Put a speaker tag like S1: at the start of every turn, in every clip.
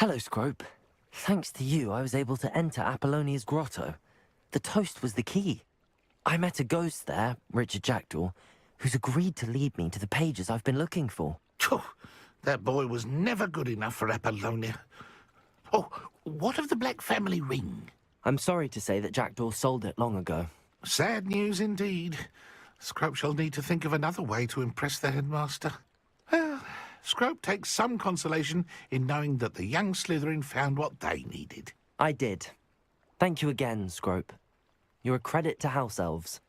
S1: Hello, Scrope. Thanks to you, I was able to enter Apollonia's grotto. The toast was the key. I met a ghost there, Richard Jackdaw, who's agreed to lead me to the pages I've been looking for.
S2: Phew, that boy was never good enough for Apollonia. Oh, what of the Black family ring?
S1: I'm sorry to say that Jackdaw sold it long ago.
S2: Sad news indeed. Scrope shall need to think of another way to impress the headmaster. Well, Scrope takes some consolation in knowing that the young Slytherin found what they needed.
S1: I did. Thank you again, Scrope. You're a credit to House Elves.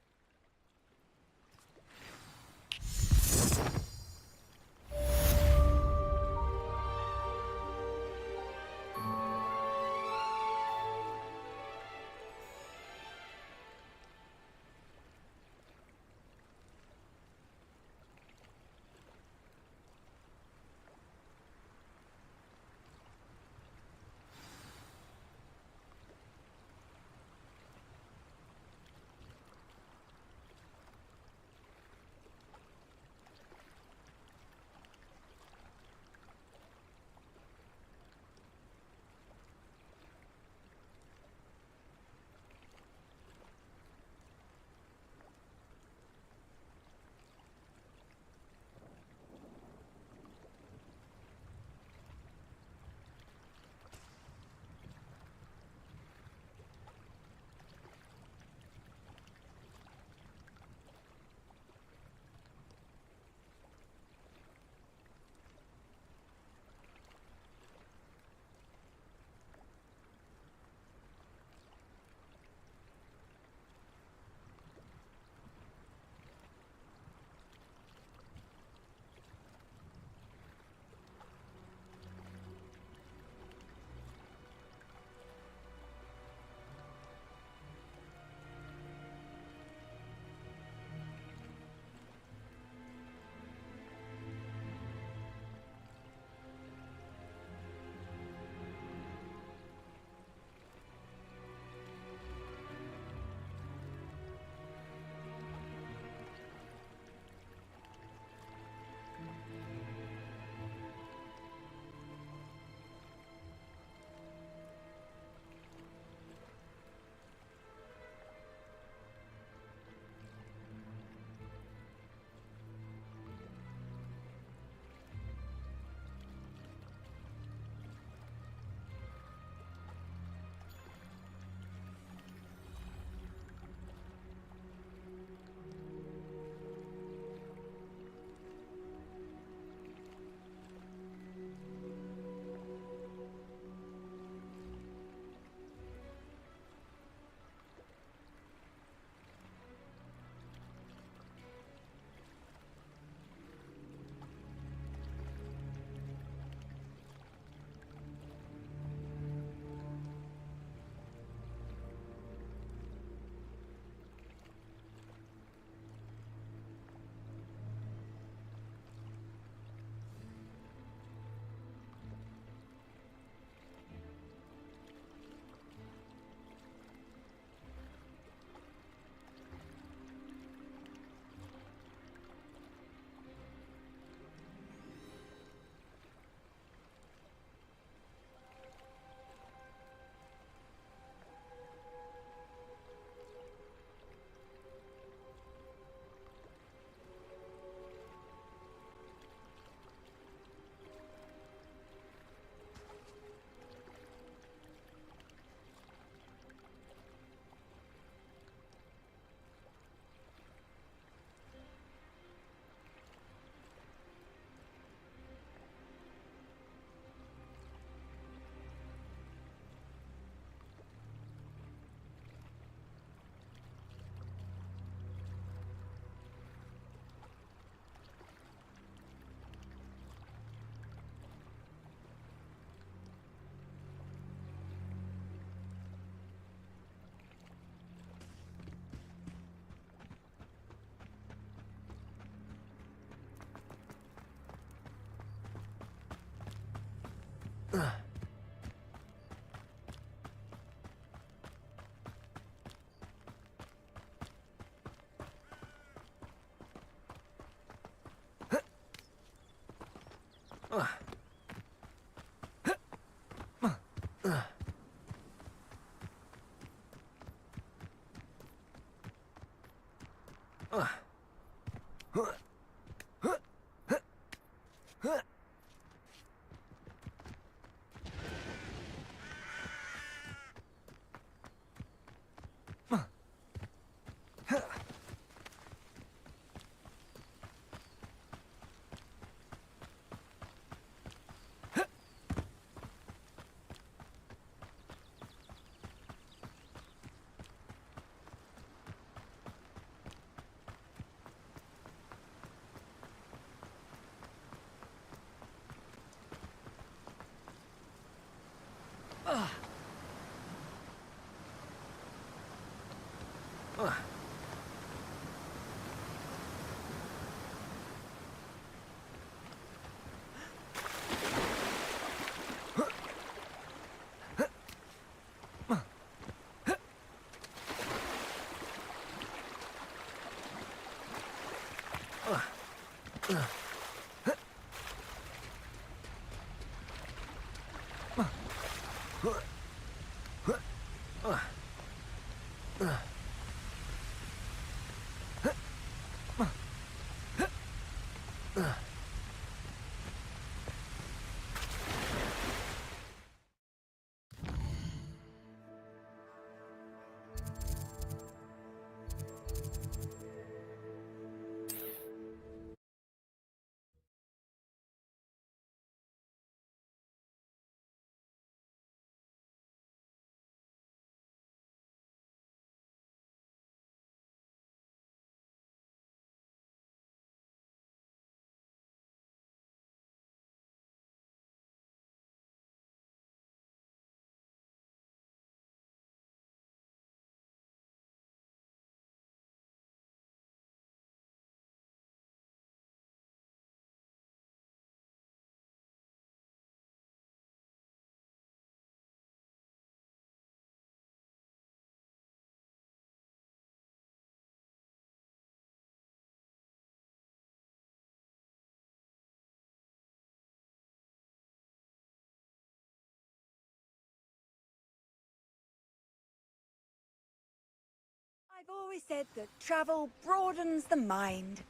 S3: I've always said that travel broadens the mind.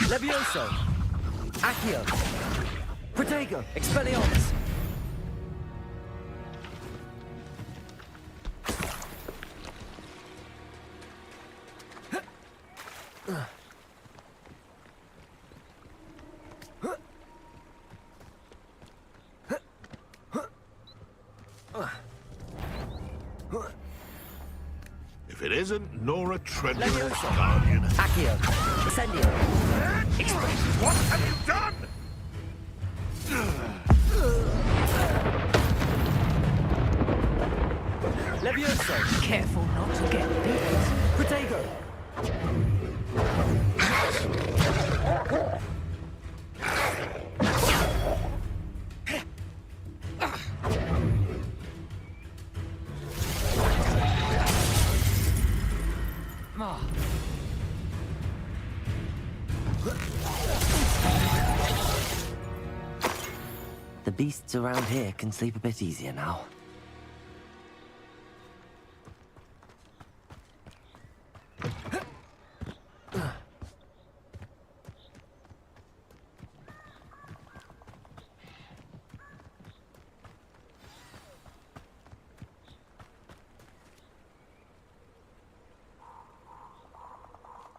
S1: Levioso! Accio! Protego! Expelliarmus!
S2: If it isn't Nora Treadwell's
S1: Levioso!
S2: guardian.
S1: Accio! Incendio!
S2: What have you done?
S1: Levioso!
S3: Careful not to get bit.
S1: Protego! The beasts around here can sleep a bit easier now.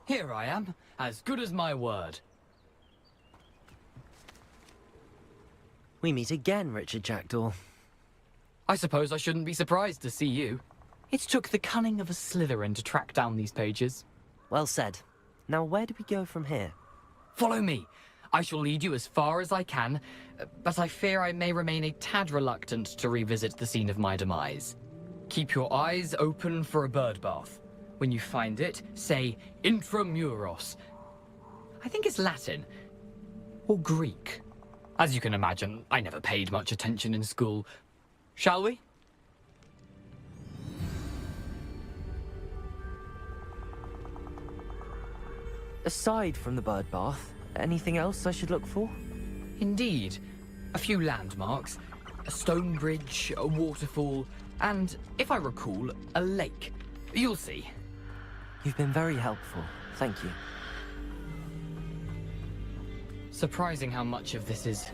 S4: Here I am, as good as my word.
S1: We meet again, Richard Jackdaw.
S4: I suppose I shouldn't be surprised to see you. It took the cunning of a Slytherin to track down these pages.
S1: Well said. Now where do we go from here?
S4: Follow me. I shall lead you as far as I can, but I fear I may remain a tad reluctant to revisit the scene of my demise. Keep your eyes open for a bird bath. When you find it, say intramuros. I think it's Latin. Or Greek. As you can imagine, I never paid much attention in school. Shall we?
S1: Aside from the bird bath, anything else I should look for?
S4: Indeed. A few landmarks. a stone bridge, a waterfall, and, if I recall, a lake. You'll see.
S1: You've been very helpful. Thank you.
S4: Surprising how much of this is,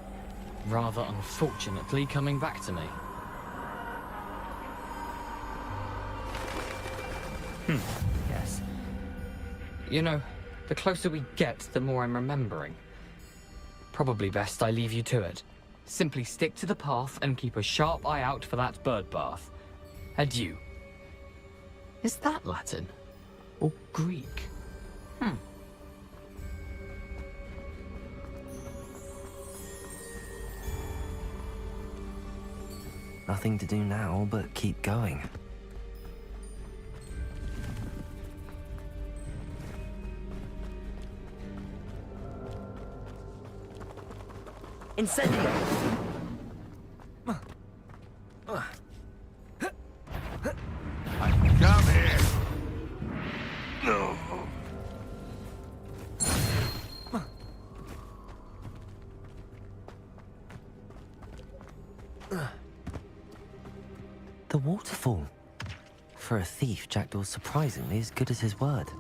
S4: rather unfortunately, coming back to me. Yes. You know, the closer we get, the more I'm remembering. Probably best I leave you to it. Simply stick to the path and keep a sharp eye out for that bird bath. Adieu. Is that Latin? Or Greek?
S1: Nothing to do now but keep going. Incendio!
S2: Come here. No.
S1: The waterfall. For a thief, Jackdaw's surprisingly as good as his word.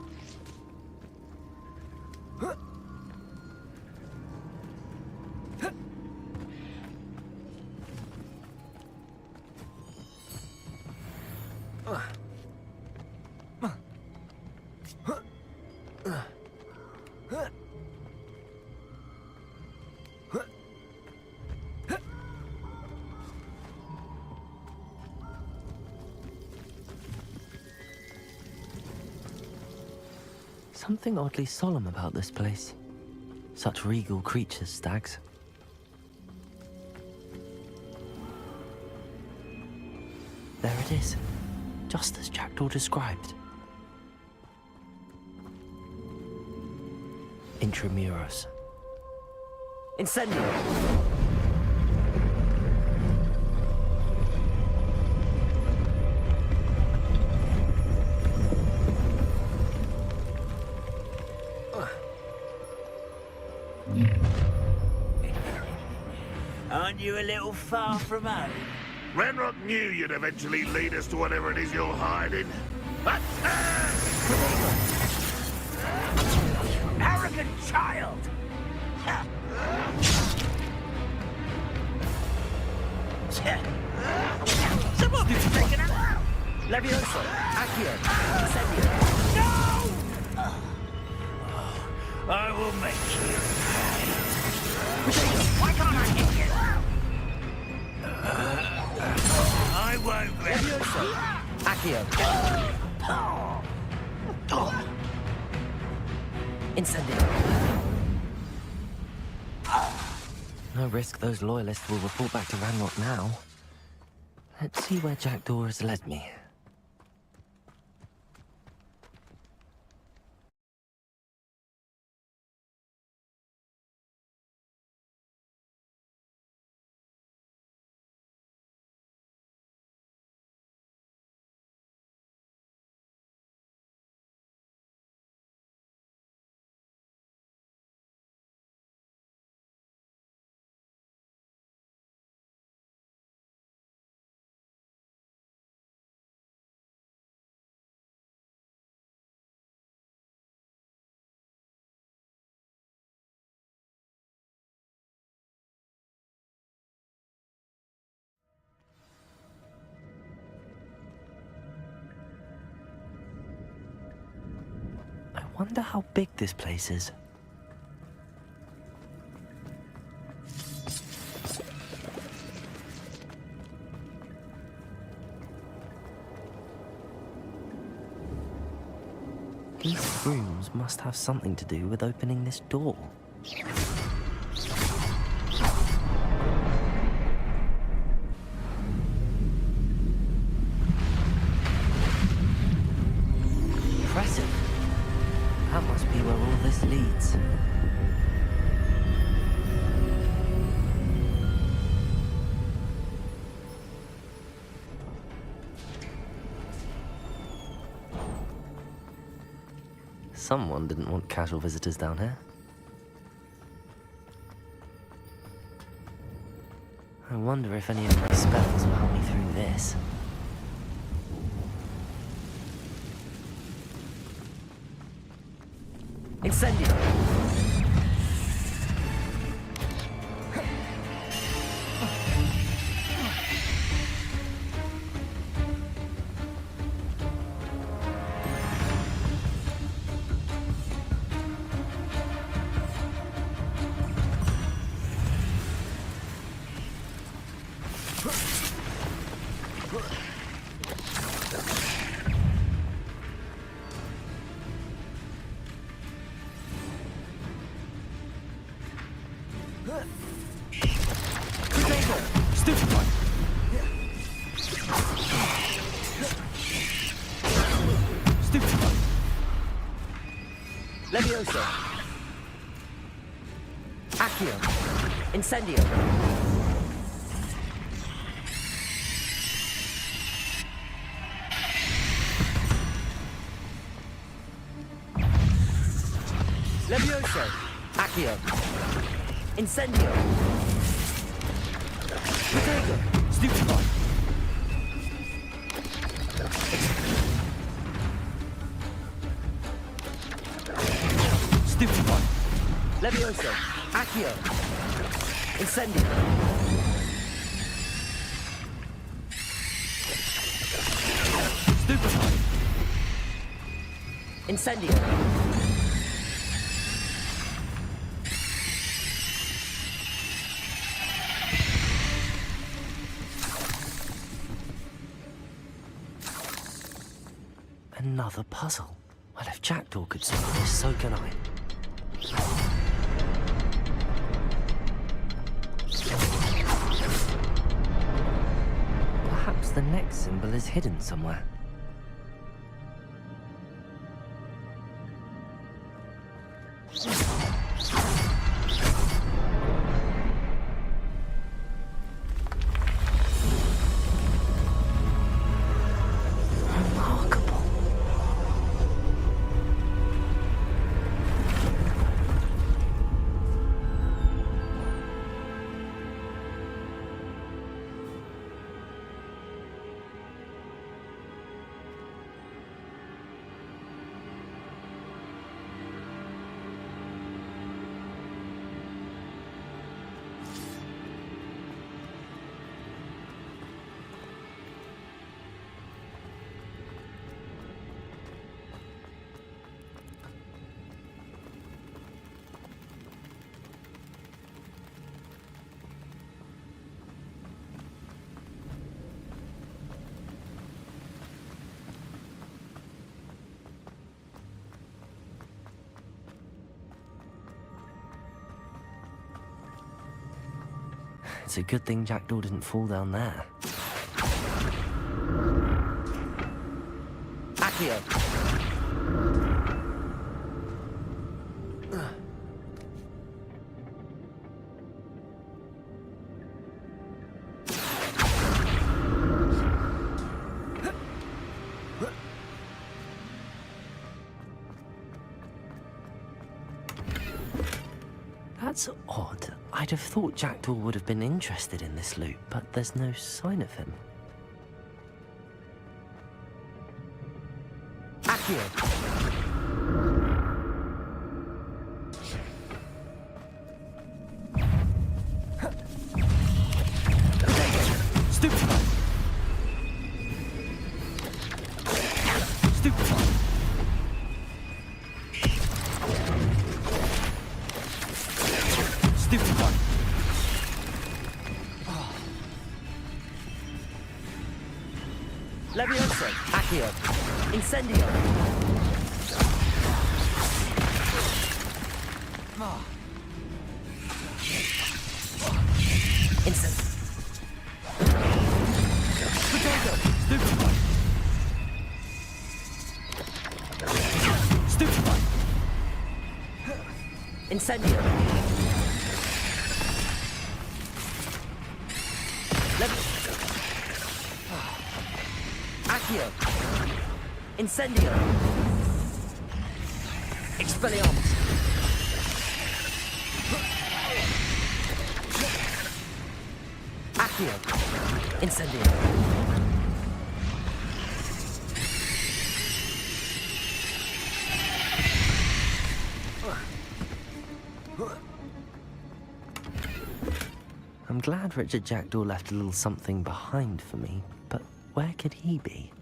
S1: Something oddly solemn about this place. Such regal creatures, stags. There it is, just as Jackdaw described. Intramuros. Incendio!
S5: Aren't you a little far from home?
S2: Renrock knew you'd eventually lead us to whatever it is you're hiding.
S5: Arrogant child! Some of you've taken it out!
S1: Levioso! Accio! Incendio!
S5: No! I will make you pay. Why can't I hit you? I won't let
S1: Levioso! Accio! Incendio! No risk those loyalists will report back to Ranrock now. Let's see where Jackdaw has led me. I wonder how big this place is. These rooms must have something to do with opening this door. Impressive. That must be where all this leads. Someone didn't want casual visitors down here. I wonder if any of my spells will help me through this. Incendio!
S6: Stupefy! Stupefy!
S1: Levioso! Accio! Incendio! Levioso! Accio! Incendio! Protego!
S6: Stupefy! Stupefy!
S1: Levioso! Accio! Incendio!
S6: Stupefy!
S1: Incendio! Another puzzle. Well, if Jackdaw could solve this, so can I. Perhaps the next symbol is hidden somewhere. Remarkable. It's a good thing Jackdaw didn't fall down there. Accio! That's odd. I'd have thought Jackdaw would have been interested in this loot, but there's no sign of him. Accio!
S6: Stupefy! Stupefy! Stupefy!
S1: Levioso! Accio! Incendio! Potato!
S6: Stupefy! Stupefy!
S1: Incendio! Accio! Incendio! Expelliarmus! Accio. Incendio. I'm glad Richard Jackdaw left a little something behind for me, but where could he be?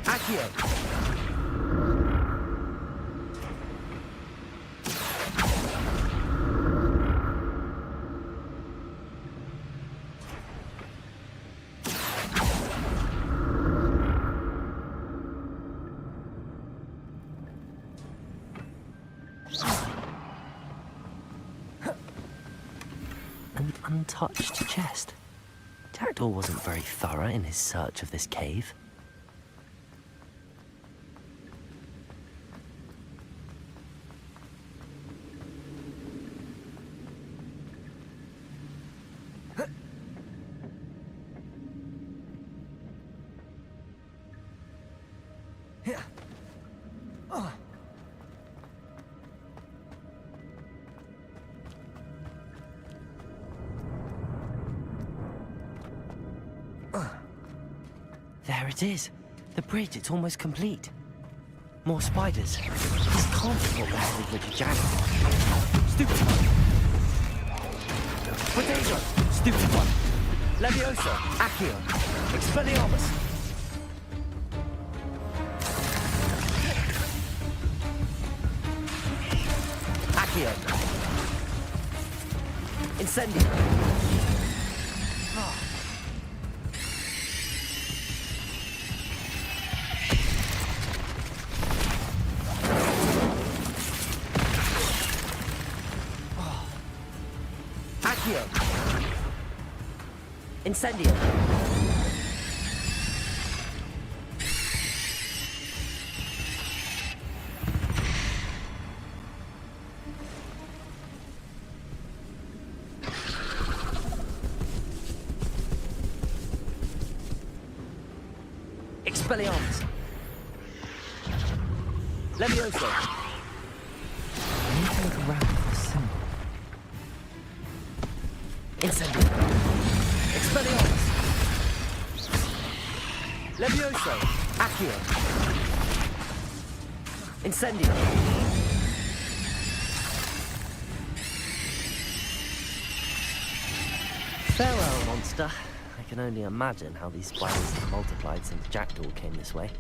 S1: Accio. An untouched chest. Jackdaw wasn't very thorough in his search of this cave. There it is. The bridge, it's almost complete. More spiders. This can't be what the hell is Richard Jackdaw.
S6: Stupefy.
S1: Potato!
S6: Stupefy.
S1: Levioso! Accio! Expelliarmus! Accio! Incendio! Accio! Incendio! Expelliarmus! Levioso! I need to look around for a symbol. Incendio! Expelliarmus! Levioso! Accio! Incendio! Farewell, monster. I can only imagine how these spiders have multiplied since Jackdaw came this way.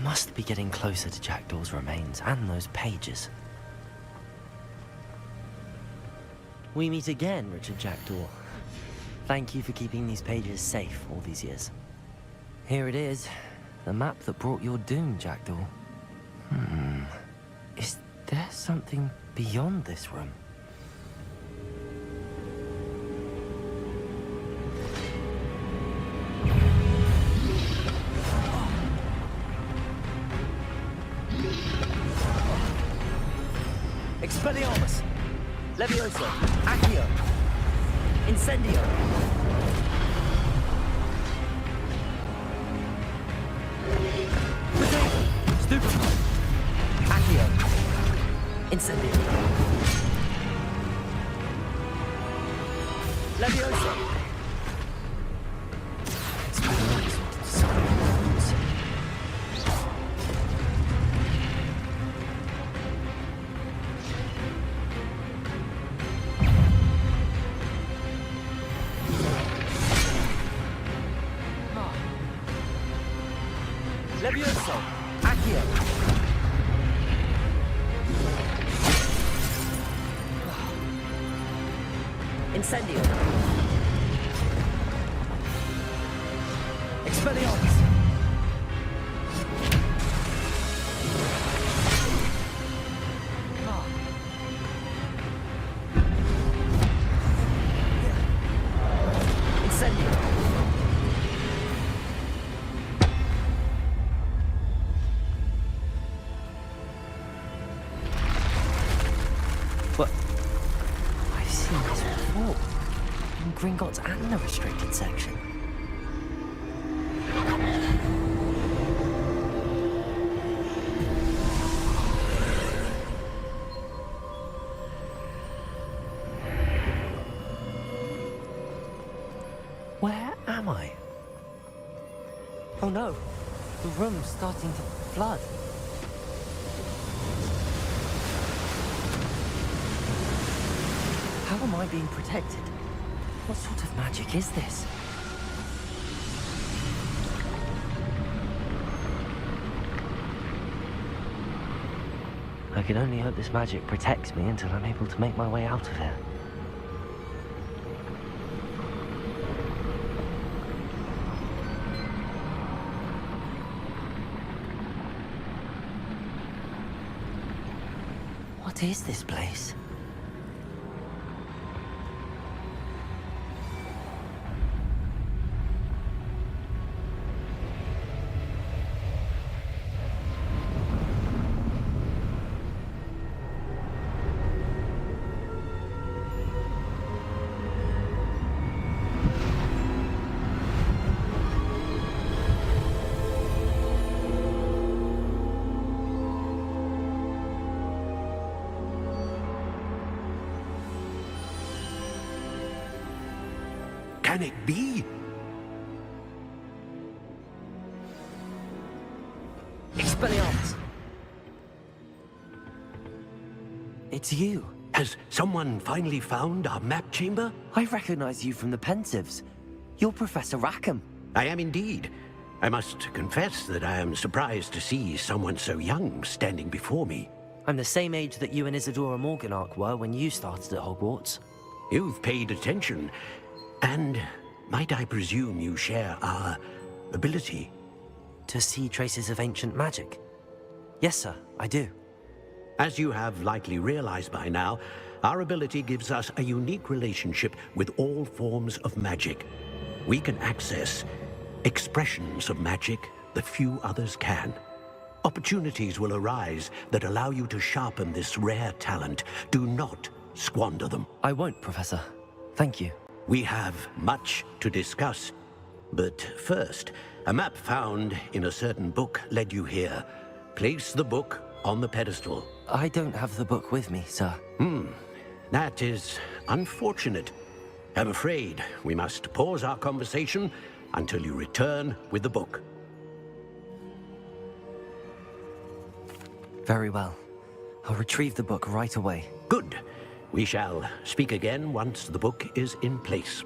S1: Must be getting closer to Jackdaw's remains and those pages. We meet again, Richard Jackdaw. Thank you for keeping these pages safe all these years. Here it is, the map that brought your doom, Jackdaw. Is there something beyond this room? Expelliarmus! Levioso! Accio! Incendio!
S6: Stupefy.
S1: Accio! Incendio!
S6: Levioso! Accio! Incendio! Expelliarmus! Incendio!
S1: What? I've seen this before. In Gringotts and the restricted section. Where am I? Oh no, the room's starting to flood. How am I being protected? What sort of magic is this? I can only hope this magic protects me until I'm able to make my way out of here. What is this place?
S7: Can it be?
S1: Expelliarmus! It's you.
S7: Has someone finally found our map chamber?
S1: I recognize you from the Pensives. You're Professor Rackham.
S7: I am indeed. I must confess that I am surprised to see someone so young standing before me.
S1: I'm the same age that you and Isadora Morganach were when you started at Hogwarts.
S7: You've paid attention, and might I presume you share our ability?
S1: To see traces of ancient magic? Yes, sir, I do.
S7: As you have likely realized by now, our ability gives us a unique relationship with all forms of magic. We can access expressions of magic that few others can. Opportunities will arise that allow you to sharpen this rare talent. Do not squander them.
S1: I won't, Professor. Thank you.
S7: We have much to discuss. But first, a map found in a certain book led you here. Place the book on the pedestal.
S1: I don't have the book with me, sir.
S7: That is unfortunate. I'm afraid we must pause our conversation until you return with the book.
S1: Very well. I'll retrieve the book right away.
S7: Good. We shall speak again once the book is in place.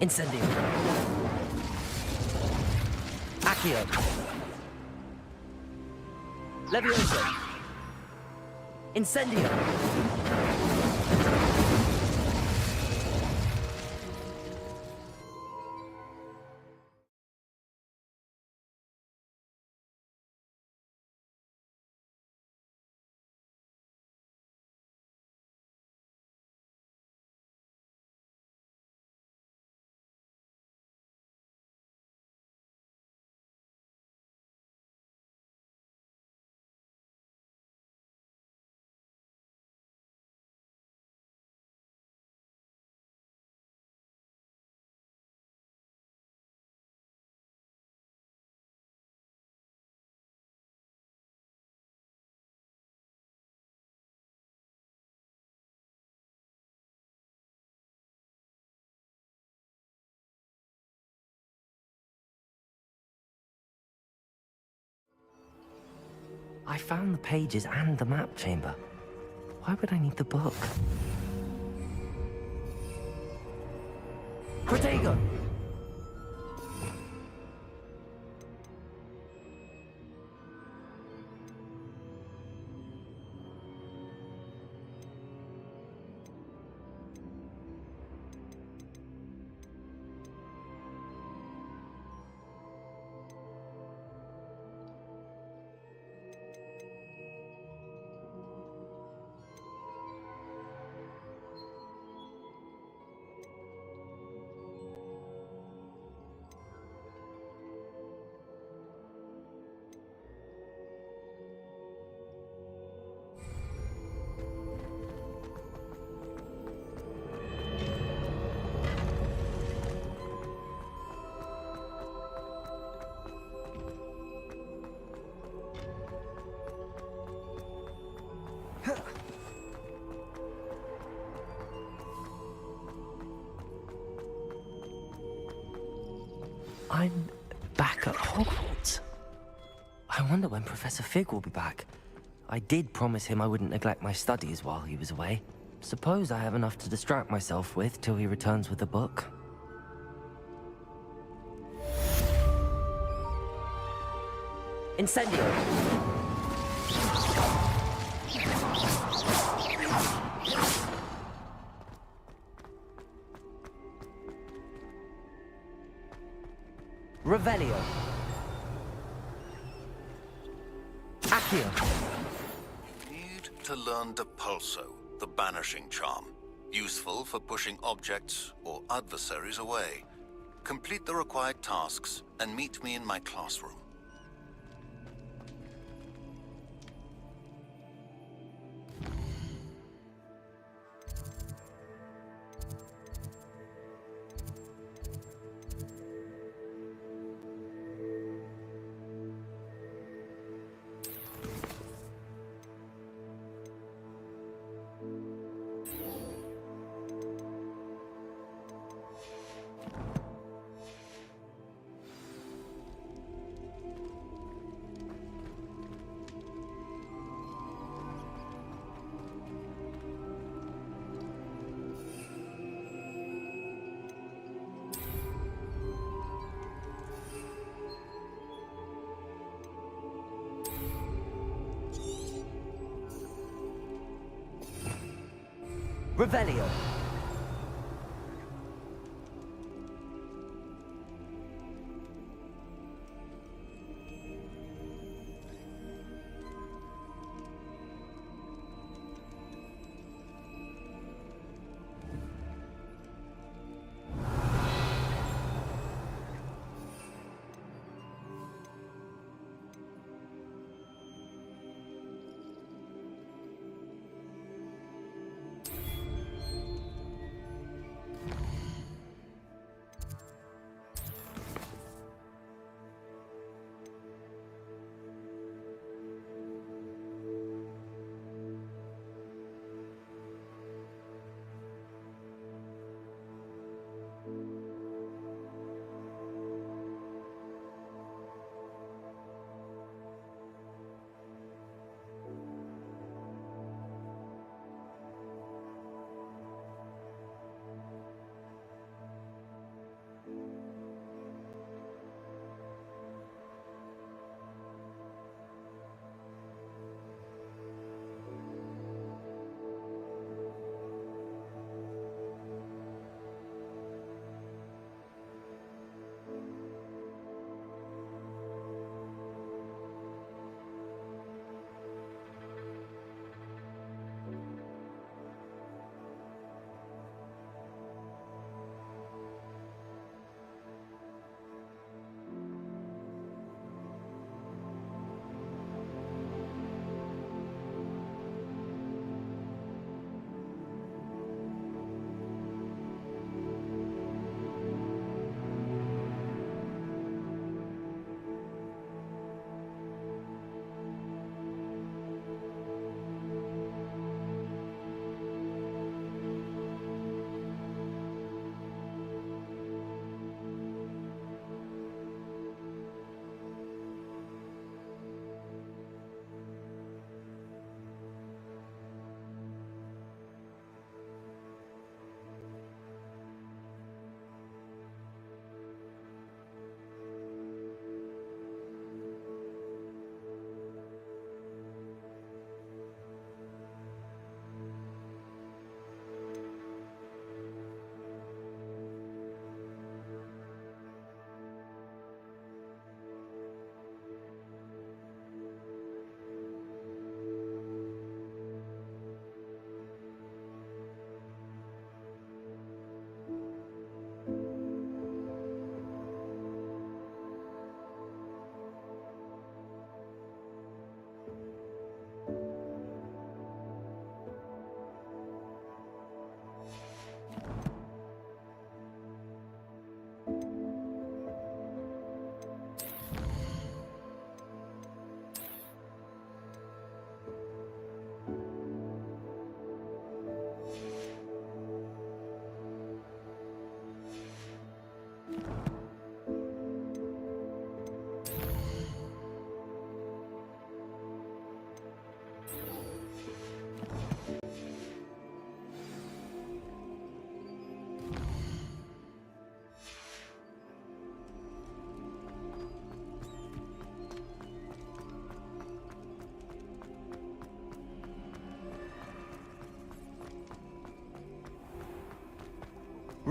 S1: Incendio. Accio. Levioso. Incendio. I found the pages and the map chamber. Why would I need the book? Protego! I'm back at Hogwarts. I wonder when Professor Fig will be back. I did promise him I wouldn't neglect my studies while he was away. Suppose I have enough to distract myself with till he returns with the book.
S6: Incendio.
S1: Revelio. Accio.
S8: Need to learn Depulso, the banishing charm. Useful for pushing objects or adversaries away. Complete the required tasks and meet me in my classroom.
S1: Revelio.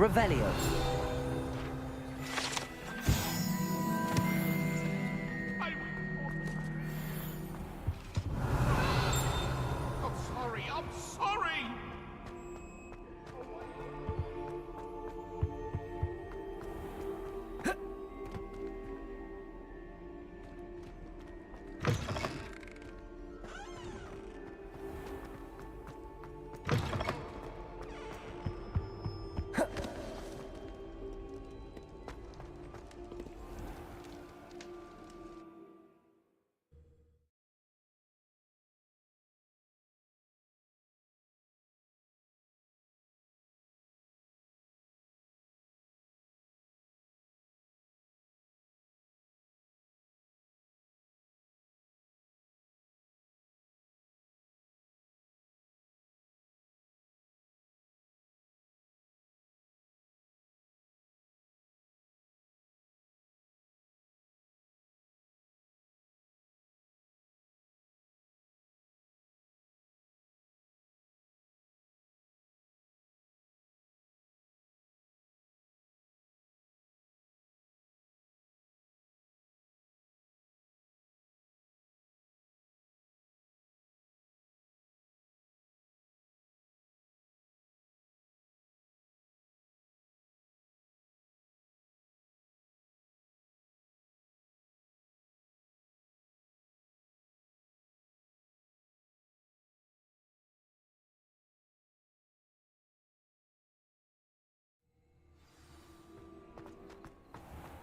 S1: Revelio.
S2: I'm sorry, I'm sorry!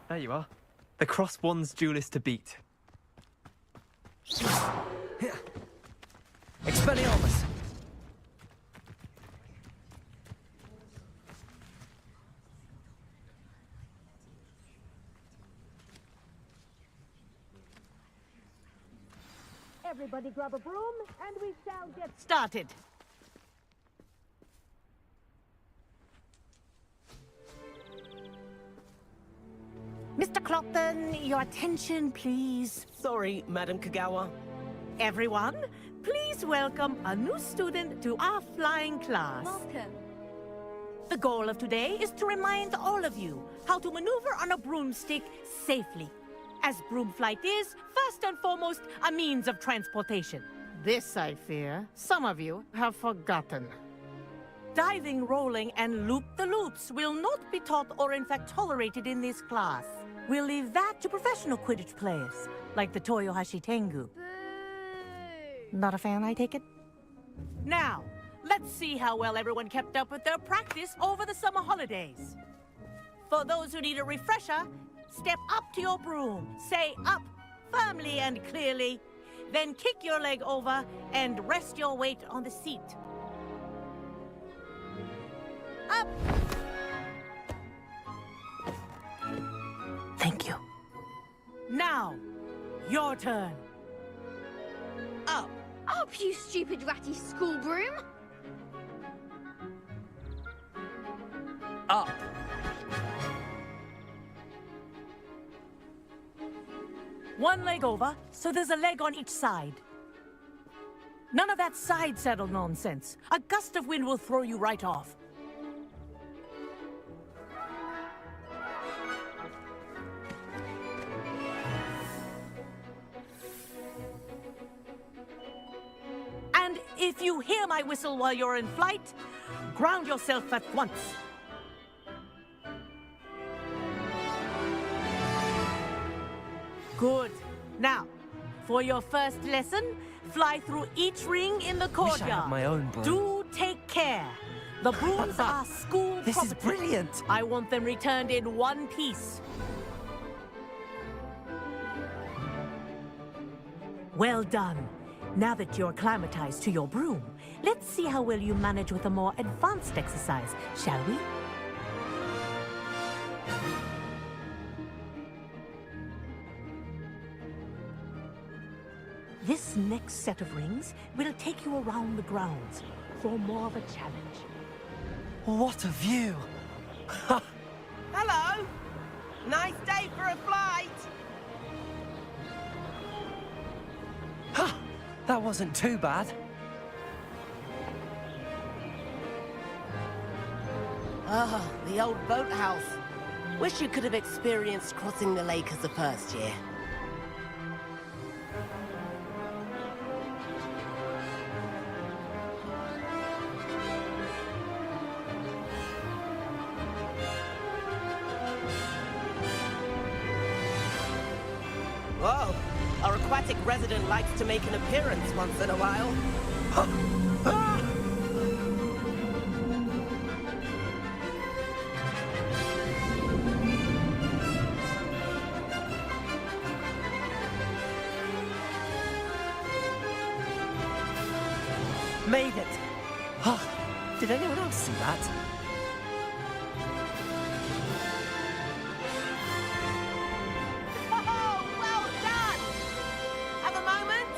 S9: There you are. The Cross Wands duelist to beat.
S1: Expelliarmus!
S10: Everybody grab a broom, and we shall get started. Mr. Clopton, your attention, please.
S6: Sorry, Madam Kagawa.
S10: Everyone, please welcome a new student to our flying class.
S3: Welcome.
S10: The goal of today is to remind all of you how to maneuver on a broomstick safely. As broom flight is, first and foremost, a means of transportation. This, I fear, some of you have forgotten. Diving, rolling, and loop-the-loops will not be taught or in fact tolerated in this class. We'll leave that to professional Quidditch players, like the Toyohashi Tengu.
S3: Boo!
S10: Not a fan, I take it? Now, let's see how well everyone kept up with their practice over the summer holidays. For those who need a refresher, step up to your broom, say up firmly and clearly, then kick your leg over and rest your weight on the seat. Up! Thank you. Now, your turn. Up.
S3: Up, you stupid ratty school broom!
S1: Up!
S10: One leg over, so there's a leg on each side. None of that side saddle nonsense. A gust of wind will throw you right off. And if you hear my whistle while you're in flight, ground yourself at once. Good. Now, for your first lesson, fly through each ring in the courtyard.
S1: Wish I had my own broom.
S10: Do take care. The brooms are school
S1: This is
S10: property.
S1: brilliant!
S10: I want them returned in one piece. Well done. Now that you're acclimatized to your broom, let's see how well you manage with a more advanced exercise, shall we? This next set of rings will take you around the grounds for more of a challenge.
S1: What a view!
S6: Hello! Nice day for a flight!
S1: That wasn't too bad.
S6: Ah, the old boathouse. Wish you could have experienced crossing the lake as a first year. Whoa, our aquatic resident likes to make an appearance once in a while.
S1: Made it! Oh, did anyone else see that?
S6: Oh, well done! Have a moment?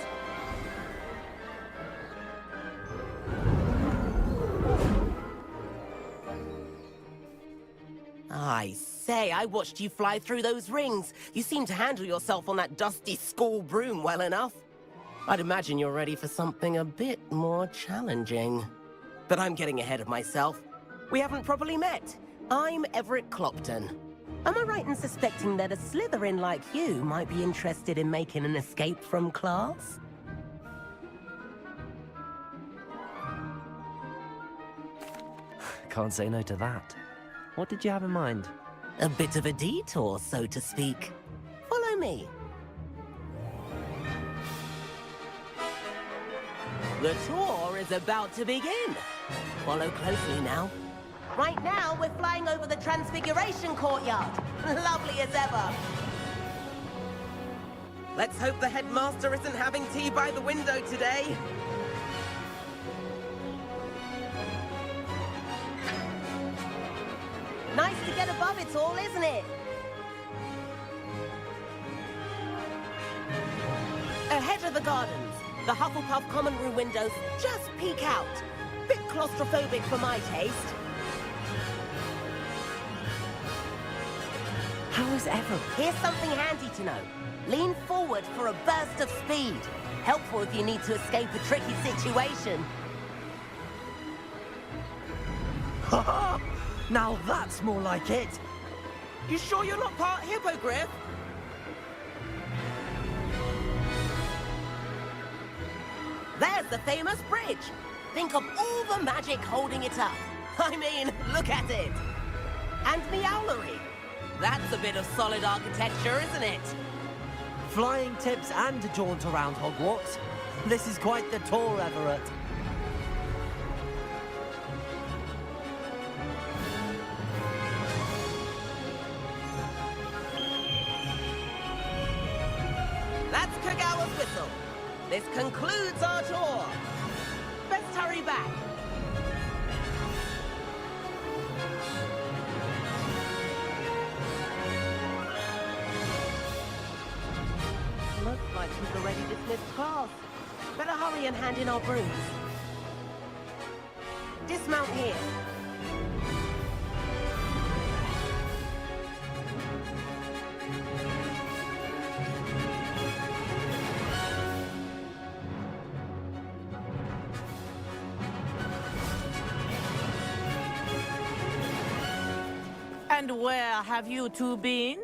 S6: I say, I watched you fly through those rings. You seem to handle yourself on that dusty school broom well enough. I'd imagine you're ready for something a bit more challenging. But I'm getting ahead of myself. We haven't properly met. I'm Everett Clopton. Am I right in suspecting that a Slytherin like you might be interested in making an escape from class?
S1: Can't say no to that. What did you have in mind?
S6: A bit of a detour, so to speak. Follow me. The tour is about to begin. Follow closely now. Right now, we're flying over the Transfiguration Courtyard. Lovely as ever. Let's hope the headmaster isn't having tea by the window today. Nice to get above it all, isn't it? Ahead of the gardens, the Hufflepuff common room windows just peek out. Bit claustrophobic for my taste.
S1: How is ever?
S6: Here's something handy to know. Lean forward for a burst of speed. Helpful if you need to escape a tricky situation.
S1: Now that's more like it!
S6: You sure you're not part hippogriff? There's the famous bridge. Think of all the magic holding it up. I mean, look at it. And Meowlery. That's a bit of solid architecture, isn't it?
S1: Flying tips and a jaunt around Hogwarts. This is quite the tour, Everett.
S6: That's Kagawa's whistle. This concludes our tour. Best hurry back. Looks like we've already dismissed class. Better hurry and hand in our brooms. Dismount here.
S10: And where have you two been?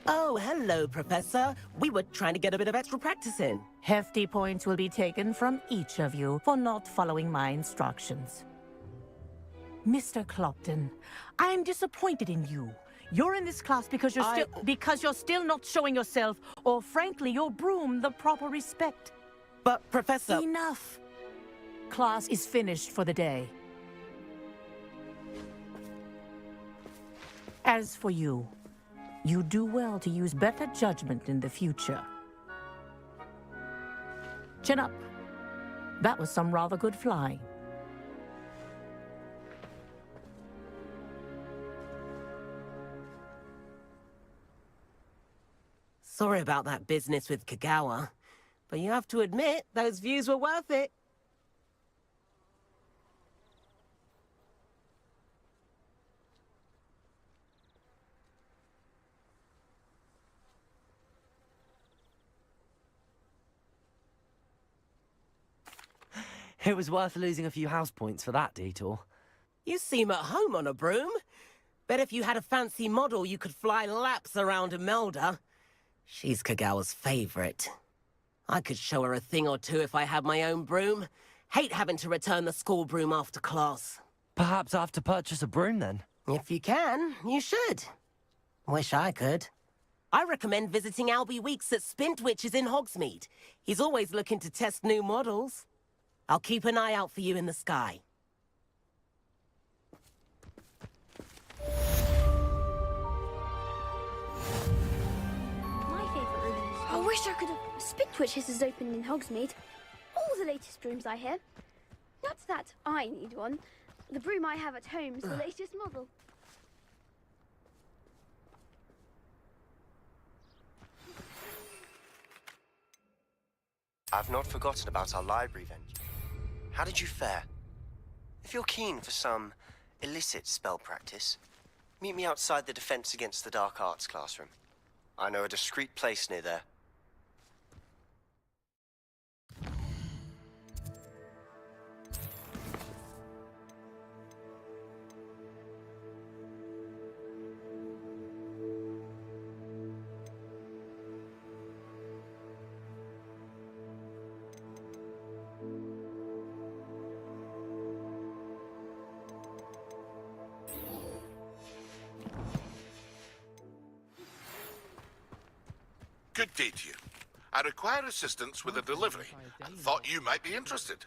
S6: Oh, hello, Professor. We were trying to get a bit of extra practice in.
S10: Hefty points will be taken from each of you for not following my instructions. Mr. Clopton, I'm disappointed in you. You're in this class because you're still not showing yourself, or frankly, your broom the proper respect.
S6: But, Professor...
S10: Enough. Class is finished for the day. As for you, you do well to use better judgment in the future. Chin up. That was some rather good flying.
S6: Sorry about that business with Kagawa, but you have to admit, those views were worth it.
S1: It was worth losing a few house points for that detour.
S6: You seem at home on a broom. Bet if you had a fancy model, you could fly laps around Imelda. She's Kagawa's favorite. I could show her a thing or two if I had my own broom. Hate having to return the school broom after class.
S1: Perhaps I have to purchase a broom then.
S6: If you can, you should. Wish I could. I recommend visiting Albie Weeks at Spintwitches in Hogsmeade. He's always looking to test new models. I'll keep an eye out for you in the sky.
S11: My favourite room. I wish I could have. Spintwitches is open in Hogsmeade. All the latest brooms, I hear. Not that I need one. The broom I have at home is the latest model.
S12: I've not forgotten about our library venture. How did you fare? If you're keen for some illicit spell practice, meet me outside the Defense Against the Dark Arts classroom. I know a discreet place near there.
S2: Good day to you. I require assistance with a delivery and thought you might be interested.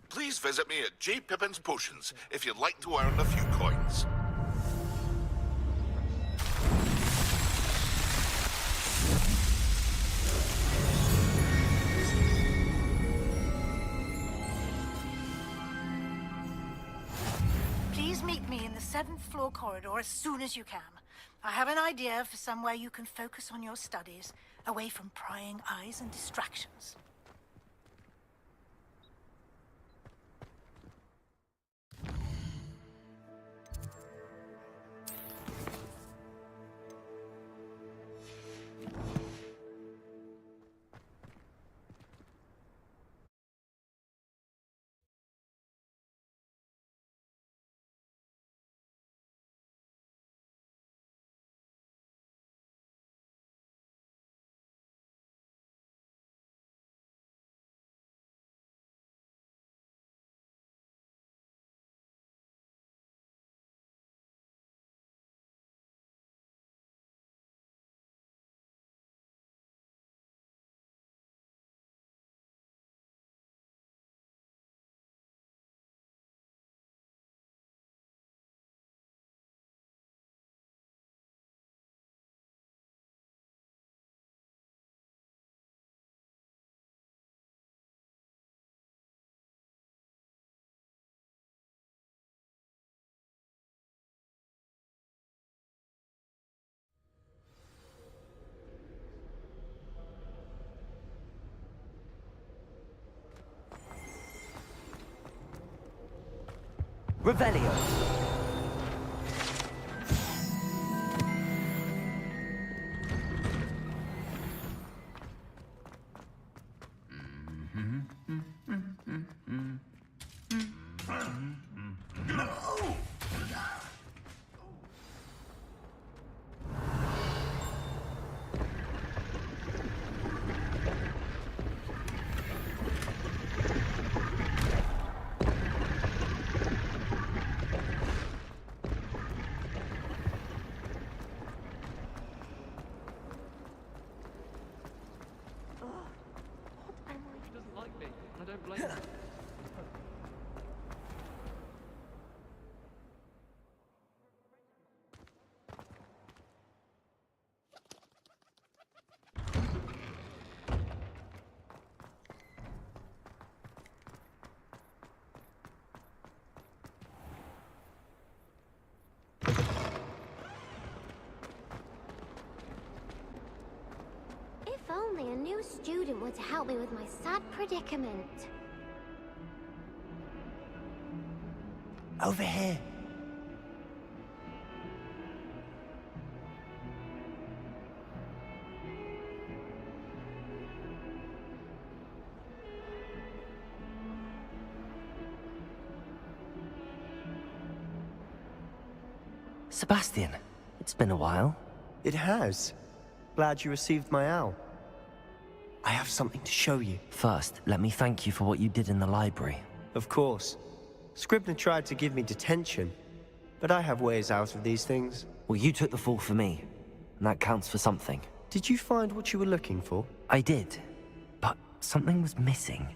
S2: Please visit me at J. Pippin's Potions if you'd like to earn a few coins.
S13: Please meet me in the 7th floor corridor as soon as you can. I have an idea for somewhere you can focus on your studies, away from prying eyes and distractions.
S1: Revelio.
S11: If only a new student were to help me with my sad predicament.
S12: Over here.
S1: Sebastian, it's been a while.
S12: It has. Glad you received my owl. I have something to show you.
S1: First, let me thank you for what you did in the library.
S12: Of course. Scribner tried to give me detention, but I have ways out of these things.
S1: Well, you took the fall for me, and that counts for something.
S12: Did you find what you were looking for?
S1: I did, but something was missing.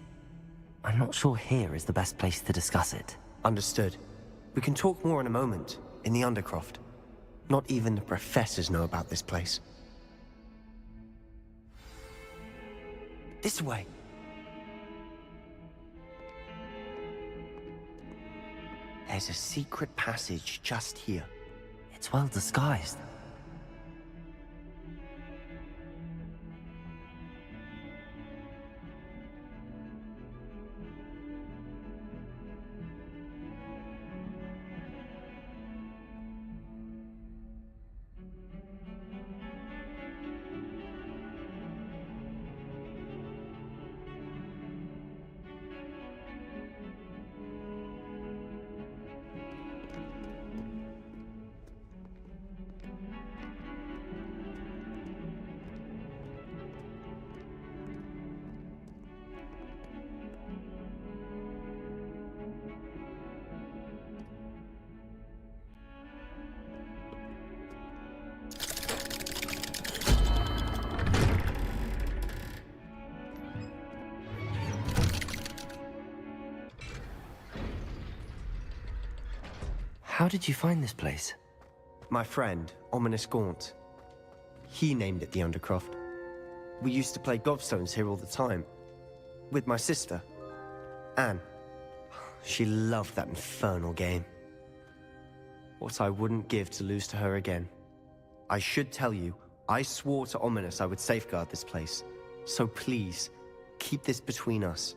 S1: I'm not sure here is the best place to discuss it.
S12: Understood. We can talk more in a moment, in the Undercroft. Not even the professors know about this place. This way. There's a secret passage just here.
S1: It's well disguised. How did you find this place?
S12: My friend, Ominous Gaunt. He named it the Undercroft. We used to play gobstones here all the time. With my sister, Anne. She loved that infernal game. What I wouldn't give to lose to her again. I should tell you, I swore to Ominous I would safeguard this place. So please, keep this between us.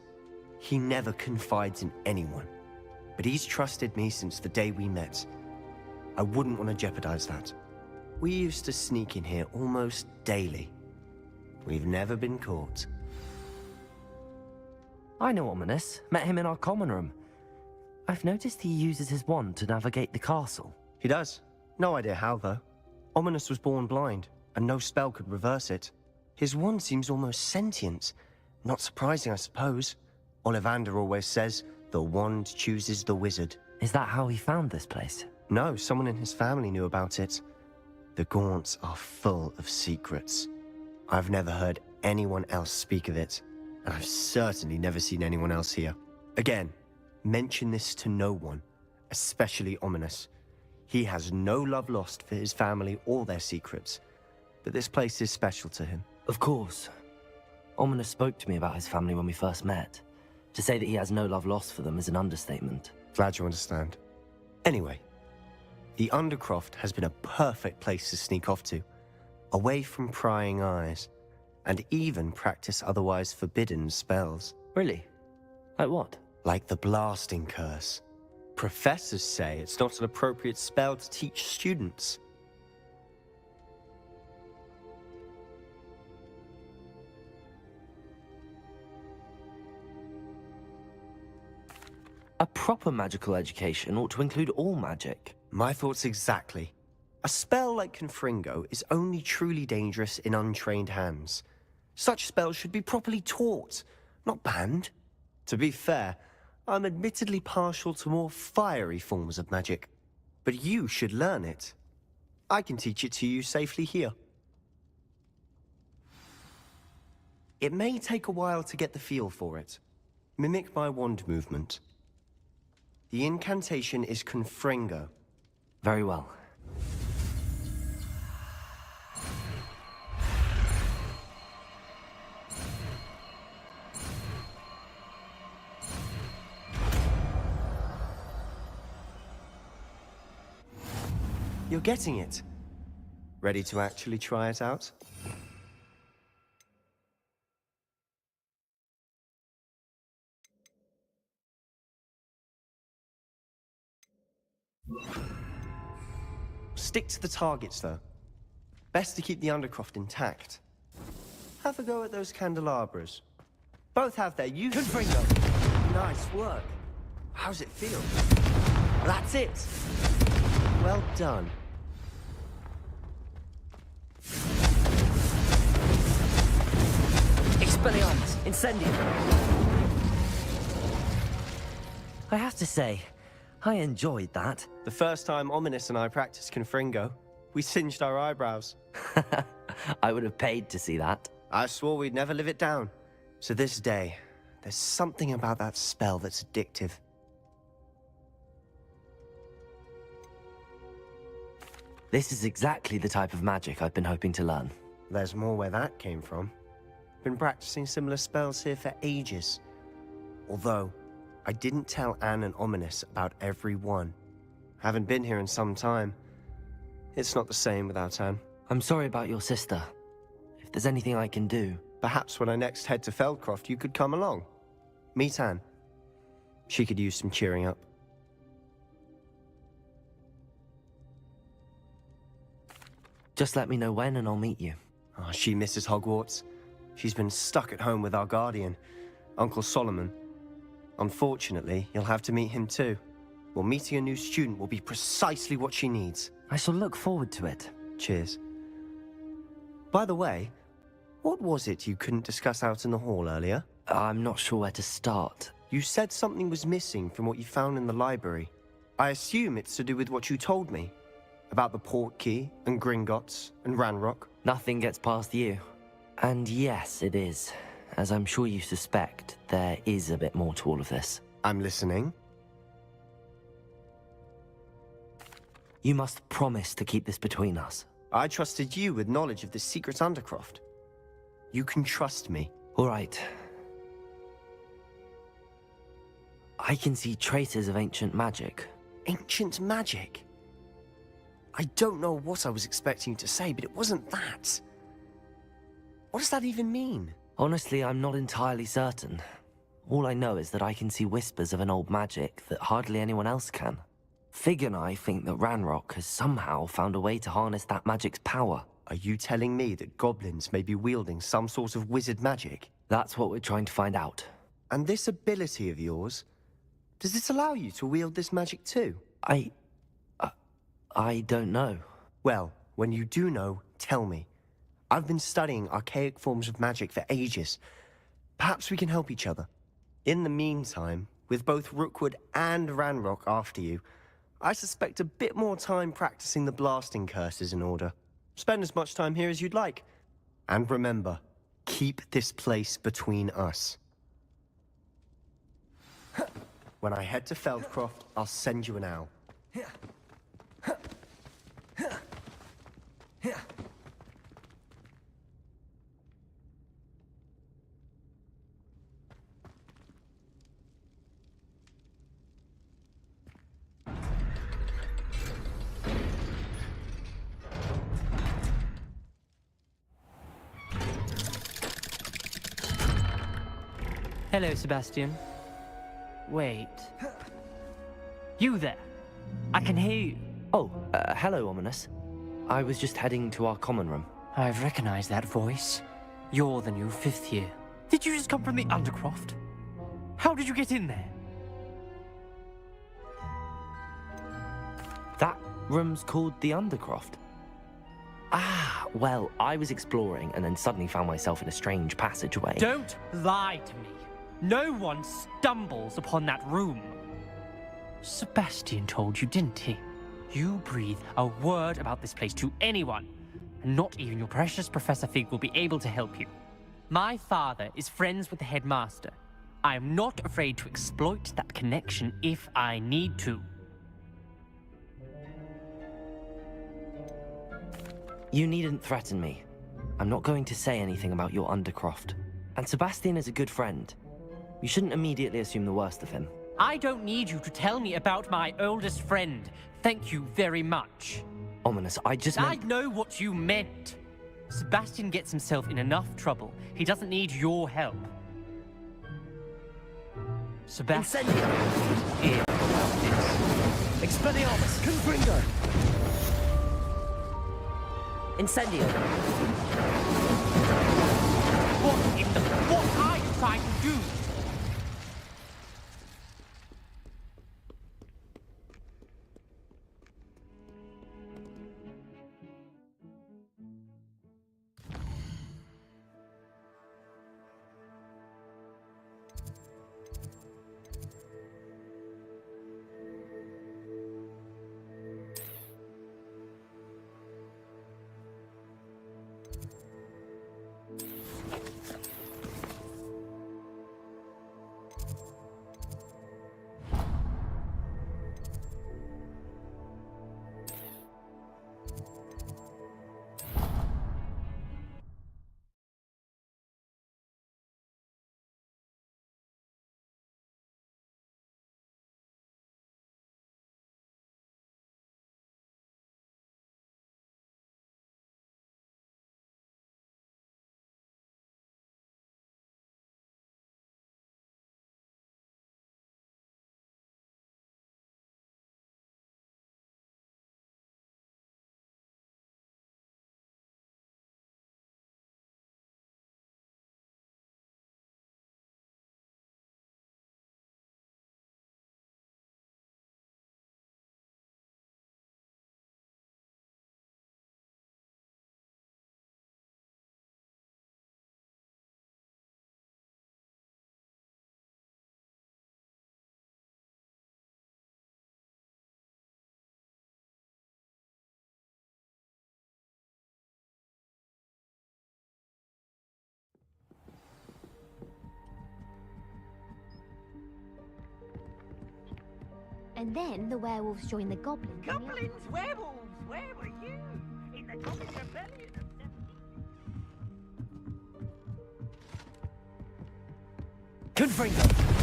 S12: He never confides in anyone. But he's trusted me since the day we met. I wouldn't want to jeopardize that. We used to sneak in here almost daily. We've never been caught.
S1: I know Ominous. Met him in our common room. I've noticed he uses his wand to navigate the castle.
S12: He does. No idea how, though. Ominous was born blind, and no spell could reverse it. His wand seems almost sentient. Not surprising, I suppose. Ollivander always says, the wand chooses the wizard.
S1: Is that how he found this place?
S12: No, someone in his family knew about it. The Gaunts are full of secrets. I've never heard anyone else speak of it, and I've certainly never seen anyone else here. Again, mention this to no one, especially Ominous. He has no love lost for his family or their secrets, but this place is special to him.
S1: Of course. Ominous spoke to me about his family when we first met. To say that he has no love lost for them is an understatement.
S12: Glad you understand. Anyway, the Undercroft has been a perfect place to sneak off to, away from prying eyes, and even practice otherwise forbidden spells.
S1: Really? Like what?
S12: Like the Blasting Curse. Professors say it's not an appropriate spell to teach students.
S1: A proper magical education ought to include all magic.
S12: My thoughts exactly. A spell like Confringo is only truly dangerous in untrained hands. Such spells should be properly taught, not banned. To be fair, I'm admittedly partial to more fiery forms of magic. But you should learn it. I can teach it to you safely here. It may take a while to get the feel for it. Mimic my wand movement. The incantation is Confringo.
S1: Very well.
S12: You're getting it. Ready to actually try it out? Stick to the targets, though. Best to keep the Undercroft intact. Have a go at those candelabras. Both have their use. Confringo! Nice work. How's it feel? That's it! Well done.
S1: Expelliarmus! Incendium! I have to say, I enjoyed that.
S12: The first time Ominous and I practiced Confringo, we singed our eyebrows.
S1: I would have paid to see that.
S12: I swore we'd never live it down. So this day, there's something about that spell that's addictive.
S1: This is exactly the type of magic I've been hoping to learn.
S12: There's more where that came from. Been practicing similar spells here for ages. Although, I didn't tell Anne and Ominous about every one. Haven't been here in some time. It's not the same without Anne.
S1: I'm sorry about your sister. If there's anything I can do...
S12: Perhaps when I next head to Feldcroft, you could come along. Meet Anne. She could use some cheering up.
S1: Just let me know when and I'll meet you.
S12: Oh, she misses Hogwarts. She's been stuck at home with our guardian, Uncle Solomon. Unfortunately, you'll have to meet him too. Well, meeting a new student will be precisely what she needs.
S1: I shall look forward to it.
S12: Cheers. By the way, what was it you couldn't discuss out in the hall earlier?
S1: I'm not sure where to start.
S12: You said something was missing from what you found in the library. I assume it's to do with what you told me. About the Portkey, and Gringotts, and Ranrock.
S1: Nothing gets past you. And yes, it is. As I'm sure you suspect, there is a bit more to all of this.
S12: I'm listening.
S1: You must promise to keep this between us.
S12: I trusted you with knowledge of this secret Undercroft. You can trust me.
S1: All right. I can see traces of ancient magic.
S12: Ancient magic? I don't know what I was expecting you to say, but it wasn't that. What does that even mean?
S1: Honestly, I'm not entirely certain. All I know is that I can see whispers of an old magic that hardly anyone else can. Fig and I think that Ranrock has somehow found a way to harness that magic's power.
S12: Are you telling me that goblins may be wielding some sort of wizard magic?
S1: That's what we're trying to find out.
S12: And this ability of yours, does it allow you to wield this magic too?
S1: I don't know.
S12: Well, when you do know, tell me. I've been studying archaic forms of magic for ages. Perhaps we can help each other. In the meantime, with both Rookwood and Ranrock after you, I suspect a bit more time practicing the blasting curse is in order. Spend as much time here as you'd like. And remember, keep this place between us. When I head to Feldcroft, I'll send you an owl.
S14: Hello, Sebastian. Wait. You there? I can hear you.
S1: Oh, hello, Ominous. I was just heading to our common room.
S14: I've recognized that voice. You're the new 5th year. Did you just come from the Undercroft? How did you get in there?
S1: That room's called the Undercroft. Ah, well, I was exploring and then suddenly found myself in a strange passageway.
S14: Don't lie to me. No one stumbles upon that room. Sebastian told you, didn't he? You breathe a word about this place to anyone, and not even your precious Professor Fig will be able to help you. My father is friends with the headmaster. I am not afraid to exploit that connection if I need to.
S1: You needn't threaten me. I'm not going to say anything about your Undercroft. And Sebastian is a good friend. You shouldn't immediately assume the worst of him.
S14: I don't need you to tell me about my oldest friend. Thank you very much.
S1: Ominous, I just meant...
S14: I know what you meant. Sebastian gets himself in enough trouble. He doesn't need your help. Sebastian... Here about this.
S1: Expelliarmus! Confringo! Incendio!
S14: What are you trying to do?
S15: And then the werewolves joined the goblins.
S16: Goblins, werewolves, where were you? In the Goblin Rebellion of 17...
S1: Confringo!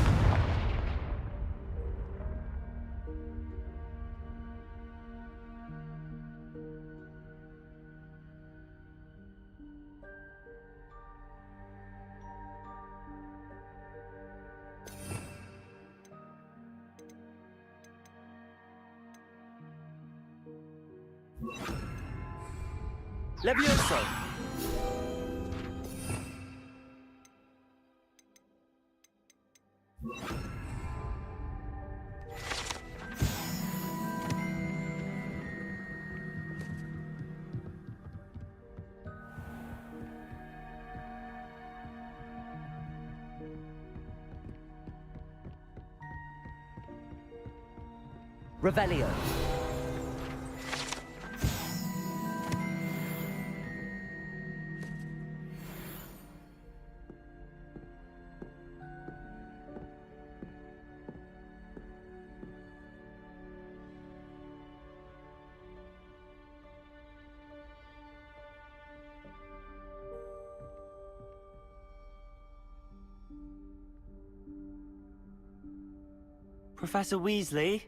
S9: Levioso!
S1: Revelio.
S9: Professor Weasley?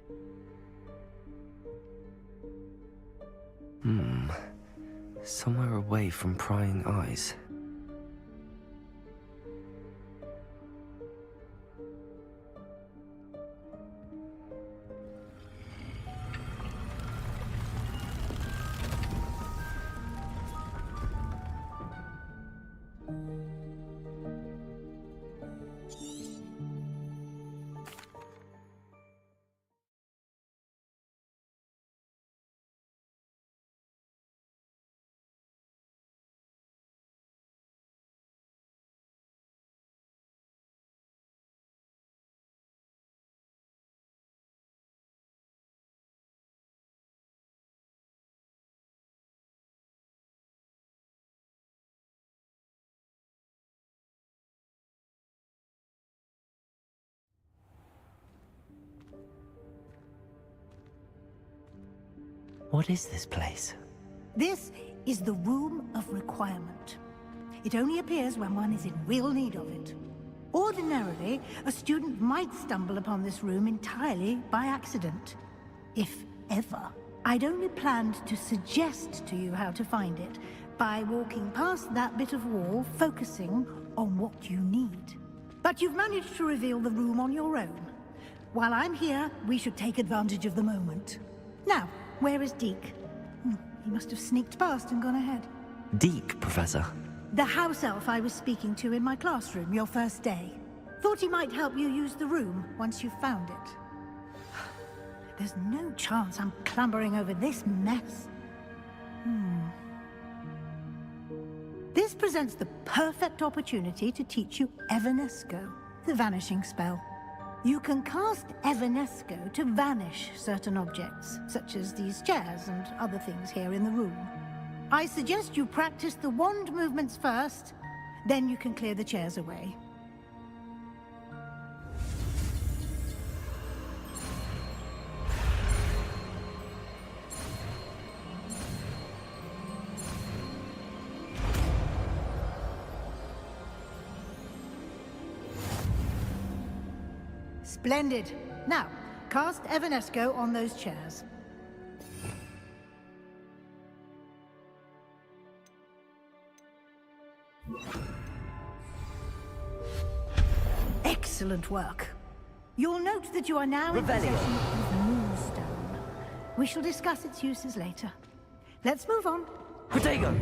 S1: Somewhere away from prying eyes. What is this place?
S13: This is the Room of Requirement. It only appears when one is in real need of it. Ordinarily, a student might stumble upon this room entirely by accident. If ever. I'd only planned to suggest to you how to find it by walking past that bit of wall, focusing on what you need. But you've managed to reveal the room on your own. While I'm here, we should take advantage of the moment. Now, where is Deke? He must have sneaked past and gone ahead.
S1: Deke, Professor.
S13: The house elf I was speaking to in my classroom your first day. Thought he might help you use the room once you've found it. There's no chance I'm clambering over this mess. This presents the perfect opportunity to teach you Evanesco, the vanishing spell. You can cast Evanesco to vanish certain objects, such as these chairs and other things here in the room. I suggest you practice the wand movements first, then you can clear the chairs away. Splendid. Now, cast Evanesco on those chairs. Excellent work. You'll note that you are now in possession of Moonstone. We shall discuss its uses later. Let's move on.
S1: Protego!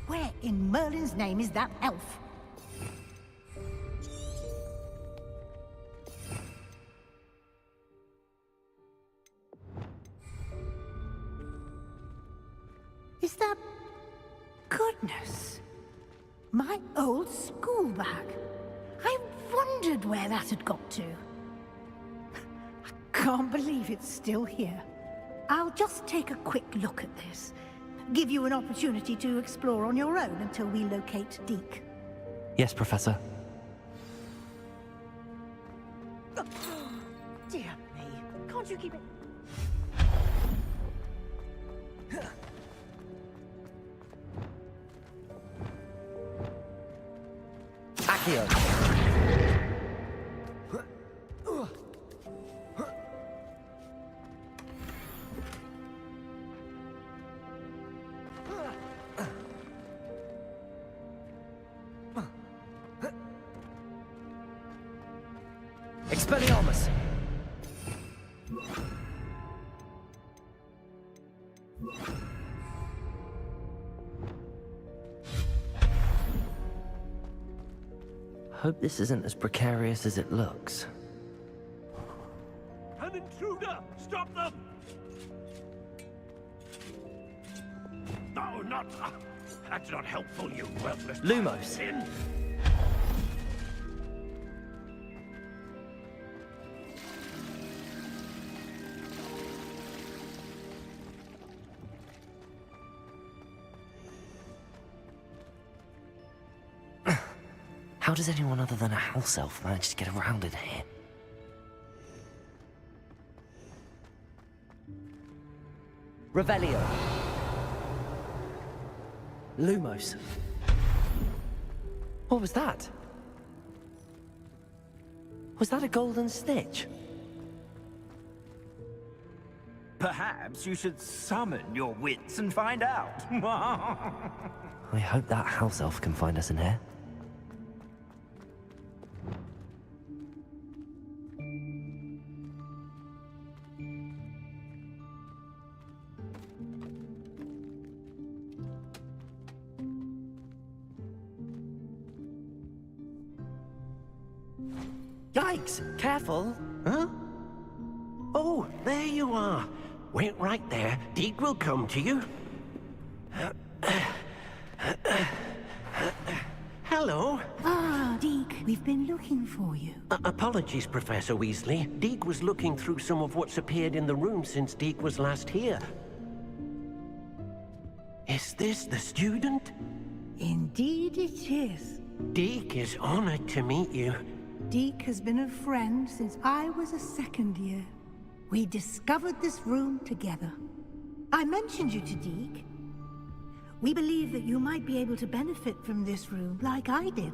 S13: Where in Merlin's name is that elf? Is that... Goodness. My old school bag. I wondered where that had got to. I can't believe it's still here. I'll just take a quick look at this. Give you an opportunity to explore on your own until we locate Deke.
S1: Yes, Professor.
S3: Dear me. Can't you keep it...
S1: Accio. Expelliarmus. Hope this isn't as precarious as it looks.
S5: An intruder! Stop them! No, not... that's not helpful, you worthless...
S1: Lumos.
S5: Sin.
S1: How does anyone other than a house elf manage to get around in here? Revelio. Lumos. What was that? Was that a golden snitch?
S5: Perhaps you should summon your wits and find out.
S1: I hope that house elf can find us in here.
S7: Yikes! Careful! Huh? Oh, there you are. Wait right there. Deke will come to you. Hello.
S13: Ah, Deke, we've been looking for you.
S7: Apologies, Professor Weasley. Deke was looking through some of what's appeared in the room since Deke was last here. Is this the student?
S13: Indeed it is.
S7: Deke is honored to meet you.
S13: Deke has been a friend since I was a second year. We discovered this room together. I mentioned you to Deke. We believe that you might be able to benefit from this room like I did.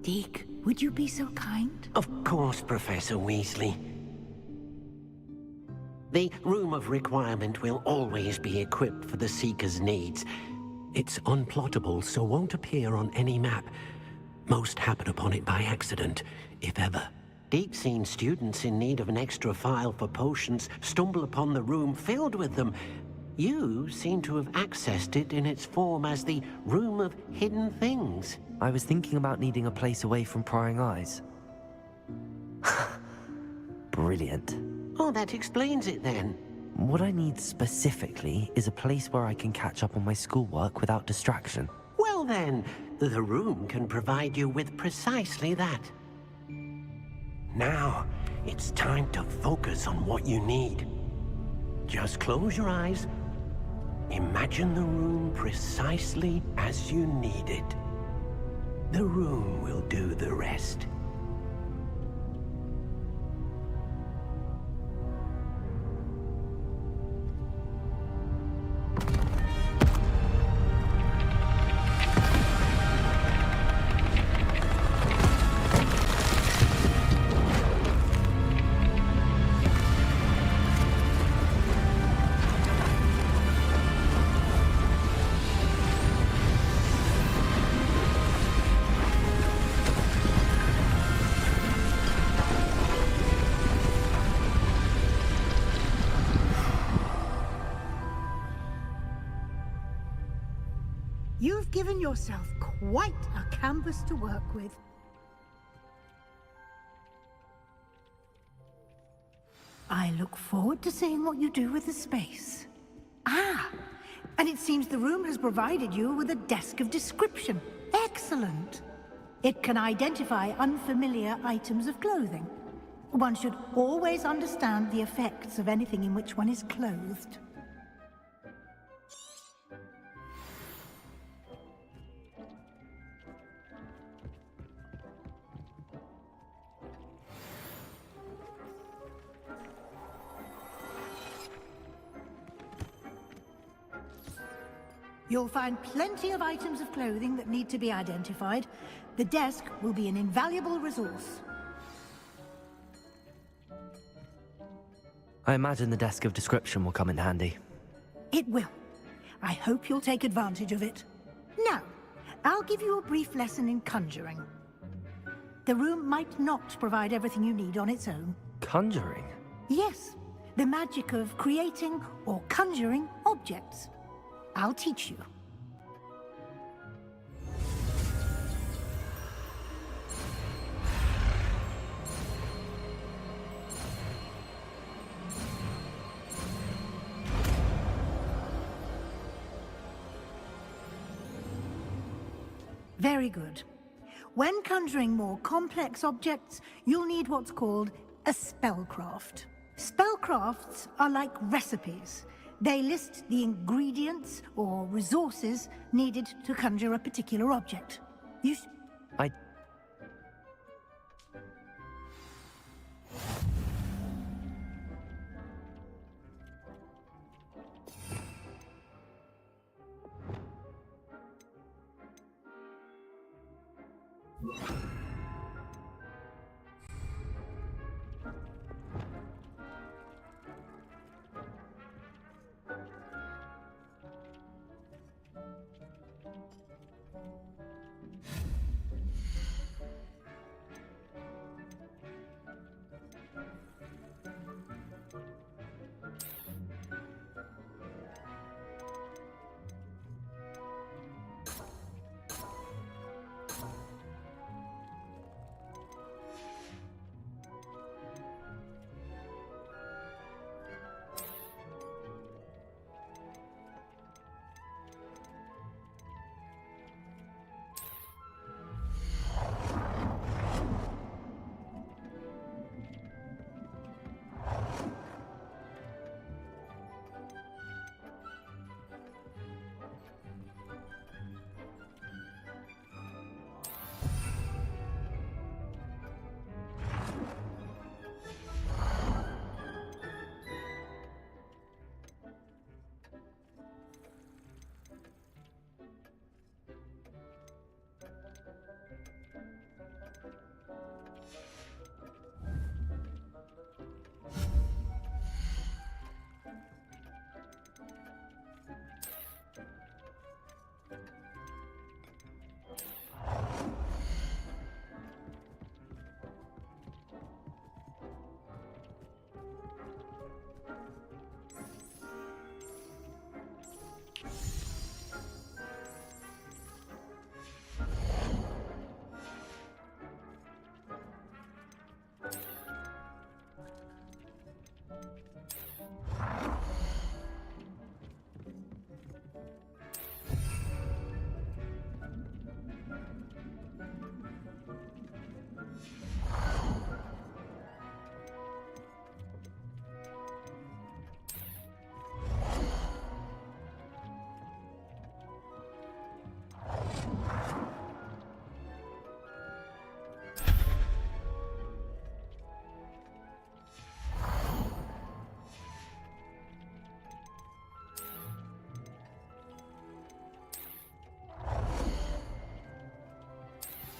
S13: Deke, would you be so kind?
S7: Of course, Professor Weasley. The Room of Requirement will always be equipped for the Seeker's needs. It's unplottable, so won't appear on any map. Most happen upon it by accident, if ever. Deke's seen students in need of an extra file for potions stumble upon the room filled with them. You seem to have accessed it in its form as the Room of Hidden Things.
S1: I was thinking about needing a place away from prying eyes. Brilliant.
S7: Oh, that explains it then.
S1: What I need specifically is a place where I can catch up on my schoolwork without distraction.
S7: Well then, the room can provide you with precisely that. Now, it's time to focus on what you need. Just close your eyes. Imagine the room precisely as you need it. The room will do the rest.
S13: You've given yourself quite a canvas to work with. I look forward to seeing what you do with the space. Ah, And it seems the room has provided you with a desk of description. Excellent. It can identify unfamiliar items of clothing. One should always understand the effects of anything in which one is clothed. You'll find plenty of items of clothing that need to be identified. The desk will be an invaluable resource.
S1: I imagine the desk of description will come in handy.
S13: It will. I hope you'll take advantage of it. Now, I'll give you a brief lesson in conjuring. The room might not provide everything you need on its own.
S1: Conjuring?
S13: Yes, the magic of creating or conjuring objects. I'll teach you. Very good. When conjuring more complex objects, you'll need what's called a spellcraft. Spellcrafts are like recipes. They list the ingredients or resources needed to conjure a particular object.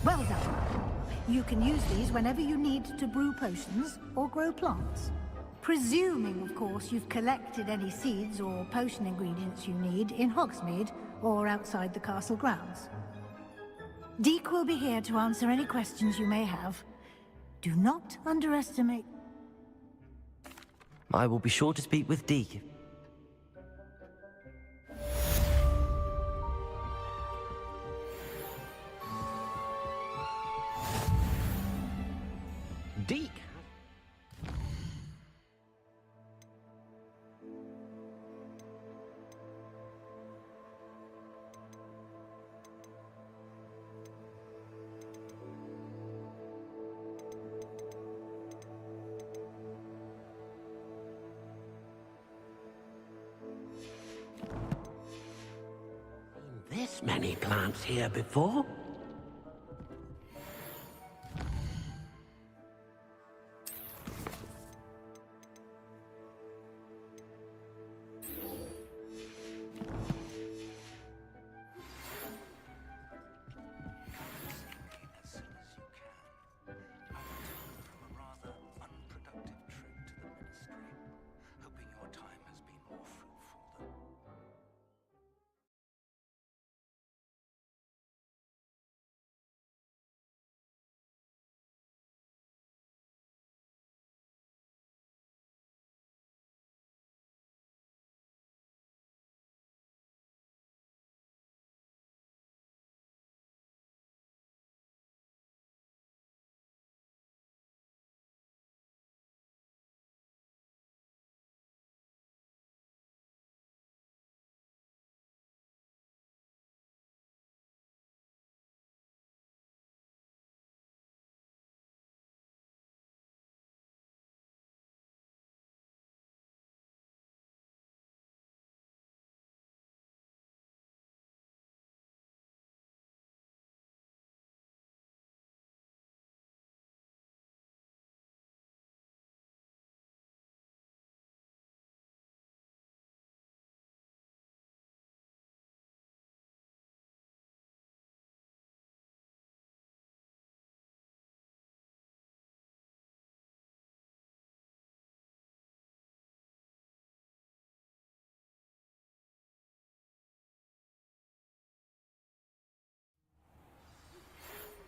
S13: Well done. You can use these whenever you need to brew potions or grow plants. Presuming, of course, you've collected any seeds or potion ingredients you need in Hogsmeade or outside the castle grounds. Deek will be here to answer any questions you may have. Do not underestimate...
S1: I will be sure to speak with Deek.
S7: Deek! this many plants here before.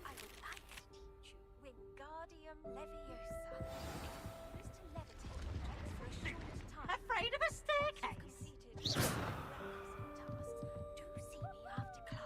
S3: I would like to teach you Wingardium Leviosa. Used to levitate objects for a short time.
S16: Afraid of a staircase?
S3: Completed tasks. Do see me after class.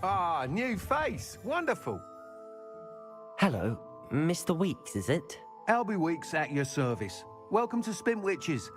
S17: Ah, new face. Wonderful.
S1: Hello, Mr. Weeks, is it?
S17: Albie Weeks at your service. Welcome to Spintwitches.